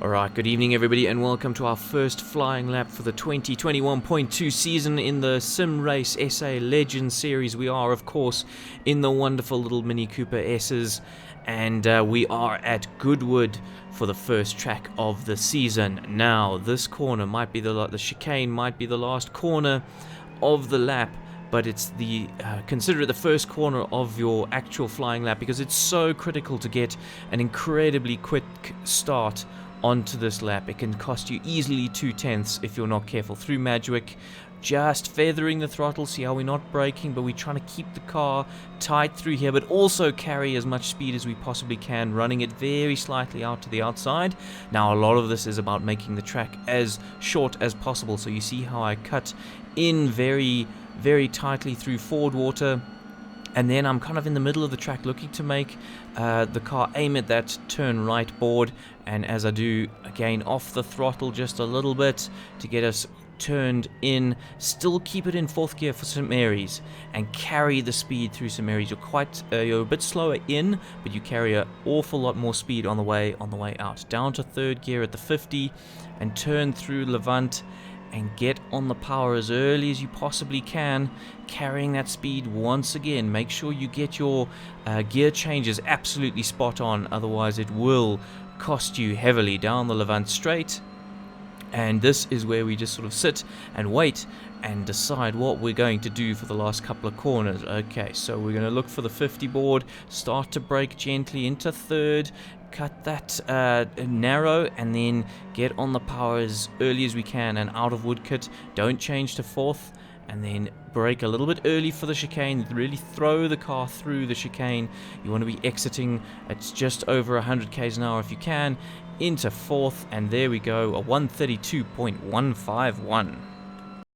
Alright, good evening everybody and welcome to our first flying lap for the 2021.2 season in the SimRaceSA Legends series. We are, of course, in the wonderful little Mini Cooper S's, and we are at Goodwood for the first track of the season. Now, this corner might be the chicane might be the last corner of the lap, but it's consider it the first corner of your actual flying lap because it's so critical to get an incredibly quick start onto this lap. It can cost you easily 2/10 if you're not careful. Through Madgwick, just feathering the throttle. See how we're not braking, but we're trying to keep the car tight through here, but also carry as much speed as we possibly can, running it very slightly out to the outside. Now, a lot of this is about making the track as short as possible. So you see how I cut in very, very tightly through Ford water. And then I'm kind of in the middle of the track looking to make the car aim at that turn right board. And as I do, again, off the throttle just a little bit to get us turned in. Still keep it in fourth gear for St. Mary's and carry the speed through St. Mary's. You're a bit slower in, but you carry an awful lot more speed on the way out. Down to third gear at the 50 and turn through Levant and get on the power as early as you possibly can, carrying that speed once again. Make sure you get your gear changes absolutely spot on, otherwise it will cost you heavily. Down the Levant straight, and this is where we just sort of sit and wait and decide what we're going to do for the last couple of corners. Okay, so we're going to look for the 50 board, start to brake gently into third, cut that narrow, and then get on the power as early as we can and out of Woodcut. Don't change to fourth, and then brake a little bit early for the chicane. Really throw the car through the chicane. You want to be exiting at just over 100 k's an hour if you can, into fourth, and there we go, a 132.151.